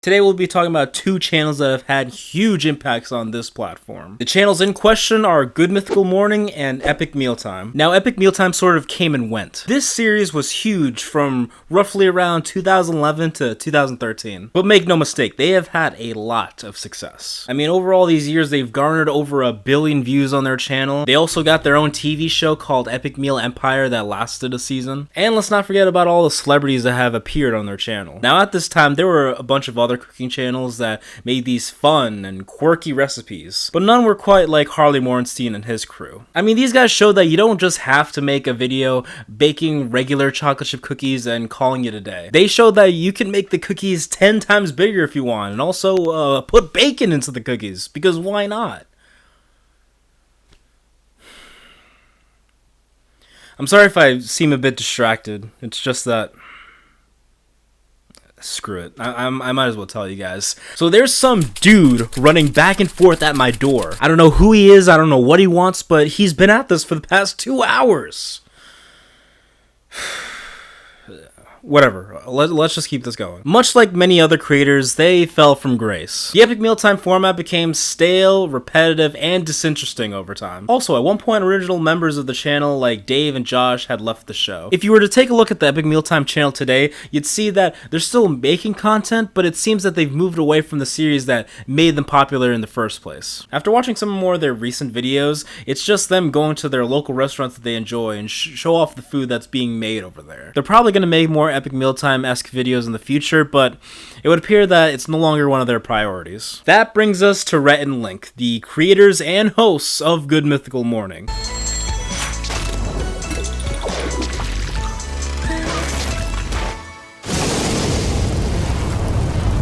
Today we'll be talking about two channels that have had huge impacts on this platform. The channels in question are Good Mythical Morning and Epic Mealtime. Now, Epic Mealtime sort of came and went. This series was huge from roughly around 2011 to 2013. But make no mistake, they have had a lot of success. I mean, over all these years, they've garnered over 1 billion views on their channel. They also got their own TV show called Epic Meal Empire that lasted a season. And let's not forget about all the celebrities that have appeared on their channel. Now, at this time, there were a bunch of other cooking channels that made these fun and quirky recipes, but none were quite like Harley Morenstein and his crew. I mean, these guys showed that you don't just have to make a video baking regular chocolate chip cookies and calling it a day. They showed that you can make the cookies 10 times bigger if you want, and also put bacon into the cookies, because why not? I'm sorry if I seem a bit distracted. It's just that... Screw it. I might as well tell you guys. So there's some dude running back and forth at my door. I don't know who he is. I don't know what he wants, but he's been at this for the past 2 hours. Whatever, let's just keep this going. Much like many other creators, they fell from grace. The Epic Mealtime format became stale, repetitive, and disinteresting over time. Also, at one point, original members of the channel like Dave and Josh had left the show. If you were to take a look at the Epic Mealtime channel today, you'd see that they're still making content, but it seems that they've moved away from the series that made them popular in the first place. After watching some more of their recent videos, it's just them going to their local restaurants that they enjoy and show off the food that's being made over there. They're probably going to make more Epic Mealtime-esque videos in the future, but it would appear that it's no longer one of their priorities. That brings us to Rhett and Link, the creators and hosts of Good Mythical Morning.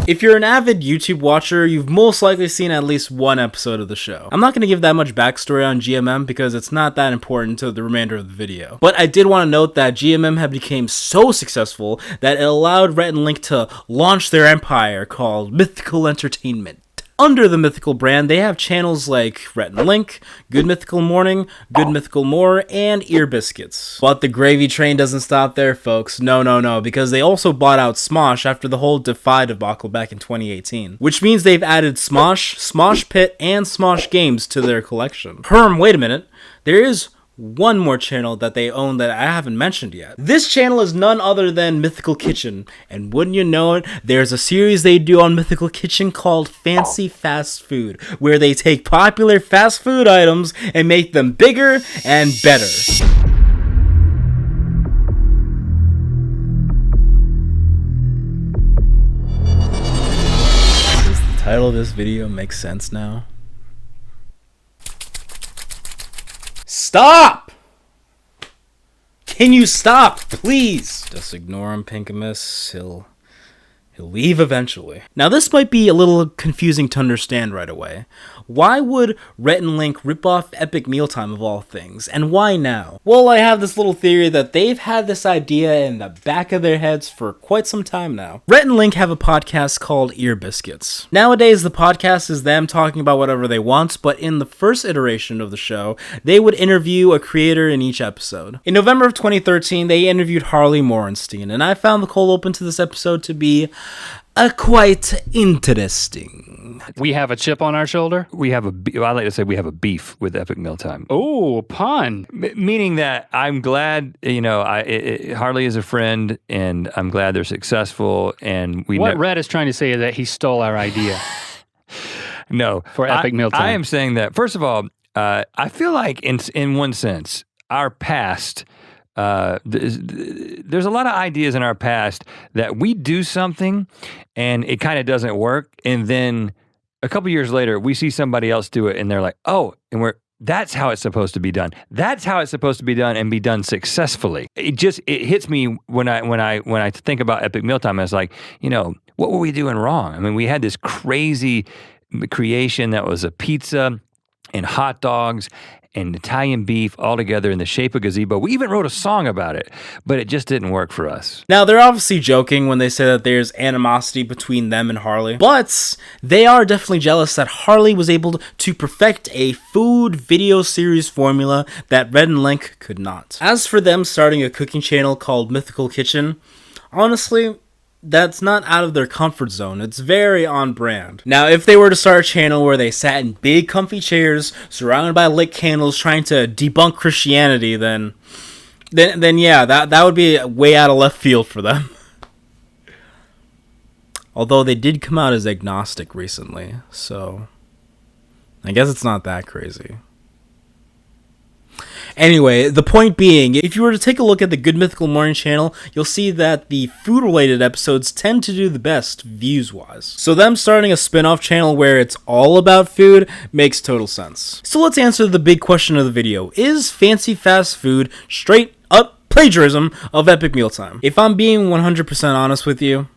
If you're an avid YouTube watcher, you've most likely seen at least one episode of the show. I'm not going to give that much backstory on GMM because it's not that important to the remainder of the video. But I did want to note that GMM had become so successful that it allowed Rhett and Link to launch their empire called Mythical Entertainment. Under the Mythical brand, they have channels like Rhett and Link, Good Mythical Morning, Good Mythical More, and Ear Biscuits. But the gravy train doesn't stop there, folks. No, because they also bought out Smosh after the whole Defy debacle back in 2018. Which means they've added Smosh, Smosh Pit, and Smosh Games to their collection. Wait a minute. There is one more channel that they own that I haven't mentioned yet. This channel is none other than Mythical Kitchen, and wouldn't you know it, there's a series they do on Mythical Kitchen called Fancy Fast Food, where they take popular fast food items and make them bigger and better. Does the title of this video make sense now? Stop! Can you stop, please? Just ignore him, Pinkamous. He'll leave eventually. Now, this might be a little confusing to understand right away. Why would Rhett and Link rip off Epic Mealtime of all things? And why now? Well, I have this little theory that they've had this idea in the back of their heads for quite some time now. Rhett and Link have a podcast called Ear Biscuits. Nowadays, the podcast is them talking about whatever they want, but in the first iteration of the show, they would interview a creator in each episode. In November of 2013, they interviewed Harley Morenstein, and I found the cold open to this episode to be quite interesting. We have a chip on our shoulder? I like to say we have a beef with Epic Mealtime. Oh, pun. Meaning that I'm glad, Harley is a friend, and I'm glad they're successful, and What Rhett is trying to say is that he stole our idea. No. For Epic Mealtime. I am saying that, first of all, I feel like in one sense, our past... there's a lot of ideas in our past that we do something and it kind of doesn't work, and then a couple years later we see somebody else do it and they're like, oh, and that's how it's supposed to be done. That's how it's supposed to be done and be done successfully. It hits me when I think about Epic Mealtime. It's like, what were we doing wrong? I mean, we had this crazy creation that was a pizza and hot dogs and Italian beef all together in the shape of gazebo. We even wrote a song about it, but it just didn't work for us. Now, they're obviously joking when they say that there's animosity between them and Harley, but they are definitely jealous that Harley was able to perfect a food video series formula that Rhett and Link could not. As for them starting a cooking channel called Mythical Kitchen, honestly, that's not out of their comfort zone. It's very on brand. Now, if they were to start a channel where they sat in big comfy chairs, surrounded by lit candles, trying to debunk Christianity, then yeah, that would be way out of left field for them. Although they did come out as agnostic recently, so I guess it's not that crazy. Anyway, the point being, if you were to take a look at the Good Mythical Morning channel, you'll see that the food-related episodes tend to do the best views-wise. So them starting a spin-off channel where it's all about food makes total sense. So let's answer the big question of the video. Is fancy fast food straight up plagiarism of Epic Mealtime? If I'm being 100% honest with you,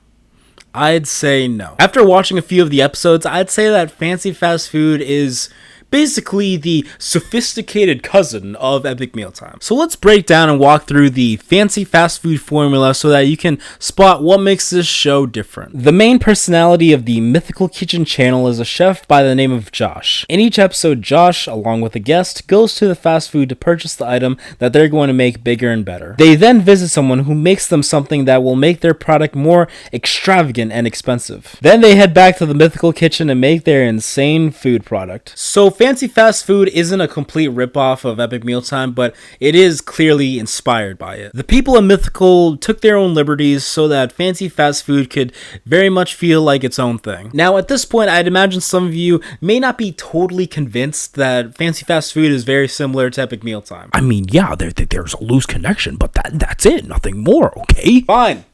I'd say no. After watching a few of the episodes, I'd say that fancy fast food is basically the sophisticated cousin of Epic Mealtime. So let's break down and walk through the fancy fast food formula so that you can spot what makes this show different. The main personality of the Mythical Kitchen channel is a chef by the name of Josh. In each episode, Josh, along with a guest, goes to the fast food to purchase the item that they're going to make bigger and better. They then visit someone who makes them something that will make their product more extravagant and expensive. Then they head back to the Mythical Kitchen and make their insane food product. So fancy fast food isn't a complete ripoff of Epic Mealtime, but it is clearly inspired by it. The people in Mythical took their own liberties so that fancy fast food could very much feel like its own thing. Now, at this point, I'd imagine some of you may not be totally convinced that fancy fast food is very similar to Epic Mealtime. I mean, yeah, there's a loose connection, but that's it, nothing more, okay? Fine.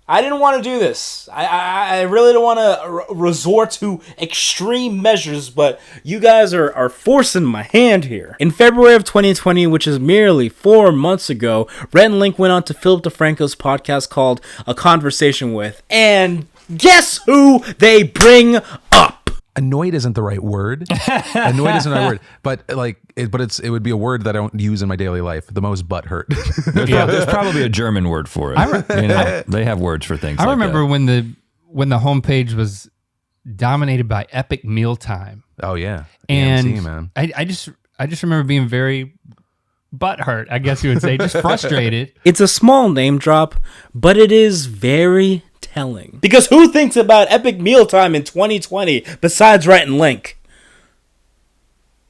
I didn't want to do this. I really don't want to resort to extreme measures, but you guys are forcing my hand here. In February of 2020, which is merely 4 months ago, Rhett and Link went on to Philip DeFranco's podcast called A Conversation With, and guess who they bring up? Annoyed isn't the right word. Annoyed isn't the right word, but it would be a word that I don't use in my daily life. The most butthurt. There's probably a German word for it. They have words for things. I like remember that. when the homepage was dominated by Epic Mealtime. Oh yeah, and AMC, man. I just remember being very butthurt, I guess you would say, just frustrated. It's a small name drop, but it is very telling. Because who thinks about Epic Mealtime in 2020 besides Rhett and Link?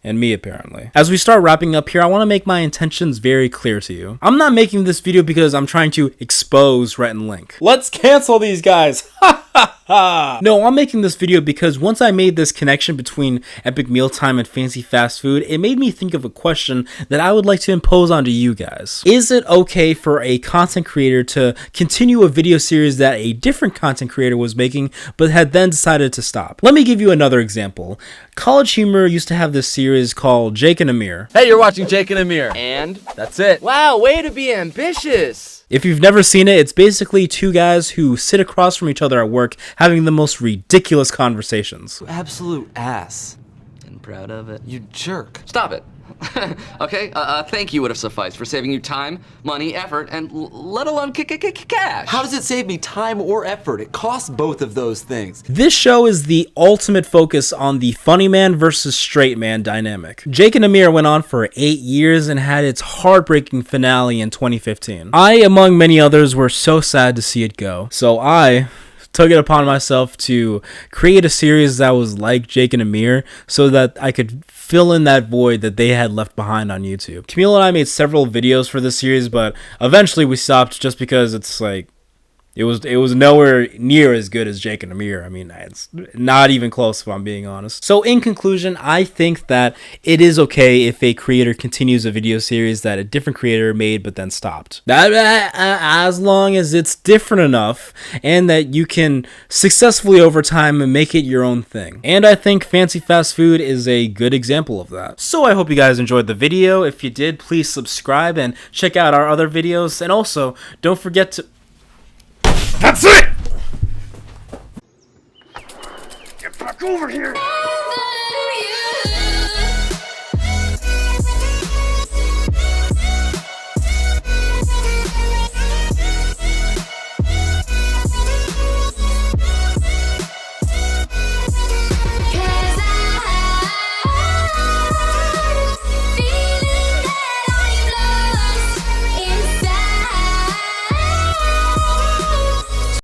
And me, apparently. As we start wrapping up here, I want to make my intentions very clear to you. I'm not making this video because I'm trying to expose Rhett and Link. Let's cancel these guys! No, I'm making this video because once I made this connection between Epic Mealtime and fancy fast food, it made me think of a question that I would like to impose onto you guys. Is it okay for a content creator to continue a video series that a different content creator was making, but had then decided to stop? Let me give you another example. College Humor used to have this series called Jake and Amir. Hey, you're watching Jake and Amir. And that's it. Wow, way to be ambitious. If you've never seen it, it's basically two guys who sit across from each other at work having the most ridiculous conversations. Absolute ass. And proud of it. You jerk. Stop it. Okay, thank you would have sufficed for saving you time, money, effort, and let alone cash. How does it save me time or effort? It costs both of those things. This show is the ultimate focus on the funny man versus straight man dynamic. Jake and Amir went on for 8 years and had its heartbreaking finale in 2015. I, among many others, were so sad to see it go. So I took it upon myself to create a series that was like Jake and Amir so that I could fill in that void that they had left behind on YouTube. Camille and I made several videos for this series, but eventually we stopped just because it's like, it was nowhere near as good as Jake and Amir. I mean, it's not even close if I'm being honest. So in conclusion, I think that it is okay if a creator continues a video series that a different creator made but then stopped. As long as it's different enough and that you can successfully over time make it your own thing. And I think fancy fast food is a good example of that. So I hope you guys enjoyed the video. If you did, please subscribe and check out our other videos. And also, don't forget to... That's it! Get back over here!